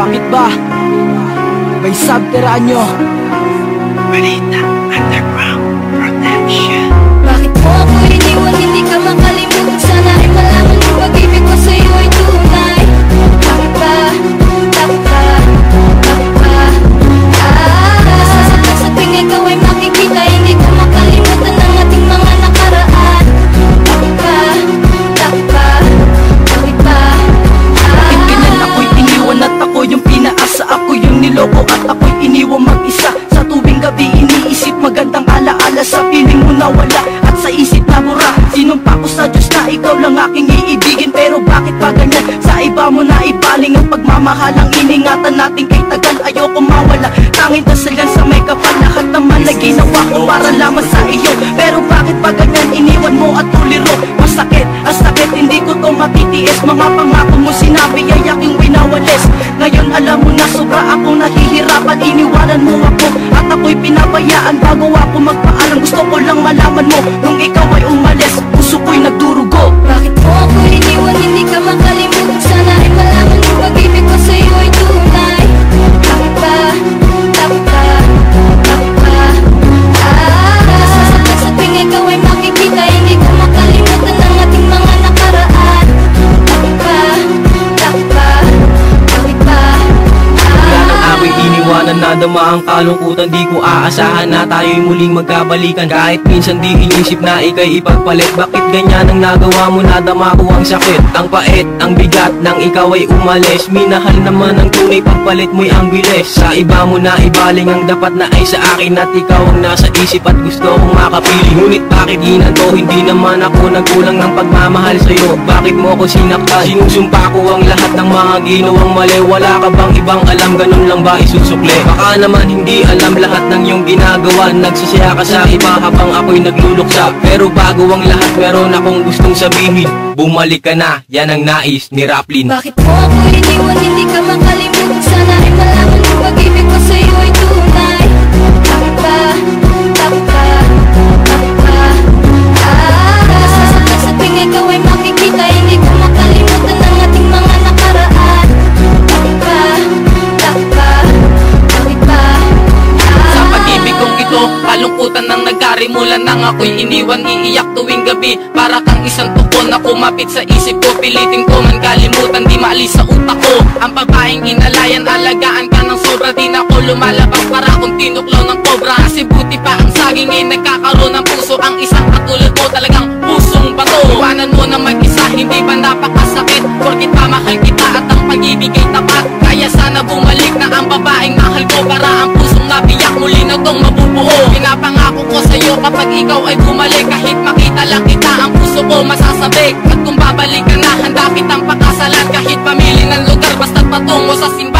Bakit ba? May subterranyo Balita Underground Production. Bakit mo ako iniwan, hindi ka makalimutan? Sana ay malaman mo pag-ibig ko sa'yo ay tunay. Bakit ba? Bakit ba? Bakit ba? Nasasaktan sa tingin ikaw ay makikita, hindi ko makalimutan ang ating mga nakaraan. Bakit ba? Bakit ba? Bakit ba? Bakit ganyan ako'y iniwan at ako yung pinaasa? Ako yung niloko at ako'y iniwan mag-isa. Sa tuwing gabi iniisip magandang alaala, sa piling mo nawala at sa isip na mura. Sinumpa ko sa Diyos na ikaw lang aking iibigin, pero bakit pa ganyan? Sa iba mo na ibaling ang pagmamahalang iningatan natin kay tagal. Ayoko mawala, tanging dasalan sa may kapal. Lahat naman na ginawa ko para lamang sa iyo, pero bakit pa ganyan? Iniwan mo at tuliro. Masakit, ang sakit, hindi ko to matitiis. Mga pangako mo sinabi ay aking winawalis. Ngayon alam mo na sobra akong nahihirapan. Iniwanan mo ako at ako'y pinabayaan. Bago ako magpaalam, gusto ko lang malaman mo, nung ikaw ay umalis, puso ko'y nagdurugo. Bakit mo ako iniwan, hindi ka makalimutan? Sana ay malaman mo pag-ibig ko sa'yo ay tunay. Bakit ba? Bakit ba? Bakit ba? Nasasaktan sa tingin ikaw ay makikita, hindi ko makalimutan ang ating mga nakaraan. Bakit ba? Bakit ba? Bakit ba? Wala nang ako'y iniwanan, nadama ang kalungkutan. Di ko aasahan na tayo'y muling magkabalikan. Kahit minsan di inisip na ika'y ipagpalit. Bakit ganyan ang nagawa mo? Nadama ko ang sakit, ang pait, ang bigat nang ikaw ay umalis. Minahal naman ang tunay, pagpalit mo'y ang bilis. Sa iba mo na ibaling ang dapat na ay sa akin, at ikaw ang nasa isip at gusto kong makapili. Ngunit bakit ginanto? Hindi naman ako nagkulang ng pagmamahal sa'yo. Bakit mo ako sinaktan? Sinusumpa ko ang lahat ng mga ginawang mali. Wala ka bang ibang alam? Ganun lang ba isusukli? Baka naman hindi alam lahat ng iyong ginagawa. Nagsasaya ka sa iba habang ako'y nagluluksa. Pero bago ang lahat, meron akong gustong sabihin. Bumalik ka na, yan ang nais ni Raplin. Bakit mo ako iniwan, hindi ka makalimutan? Sana ay malaman mo pag-ibig ko sa'yo ay tunay. Bakit ba? Bakit ba? Bakit ba? Nasasaktan sa tingin ikaw ay makikita, hindi ko makalimutan ang ating mga nakaraan. Bakit ba? Bakit ba? Bakit ba? Sa pag-ibig kong ito, kalungkutan nang nagkarimulan nang ako'y iniwan, iiyak tuwing gabi. Para kang isang tukon na kumapit sa isip ko. Pilitin ko man kalimutan, di maalis sa utak ko. Ang babaeng inalayan, alagaan ka ng sobra. Di na ako lumalabas para akong tinuklaw ng kobra. Kasi buti pa ang saging ay nagkakaroon ng puso. Ang isang katulad mo talagang pusong bato. Iwanan mo na mag-isa, hindi ba napakasakit? Porkit pamahal kita at ang pag-ibig ay tapat. Kaya sana bumalik na ang babaeng mahal ko, para ang pusong nabiyak muli na tong mabubuo. Pinapangako ko sa'yo kapag ikaw ay bumalik, kahit makita lang kita ang puso ko masasabik. At kung babalik ka na, handa kitang pakasalan. Kahit pamili ng lugar, basta't patungo sa simbahan.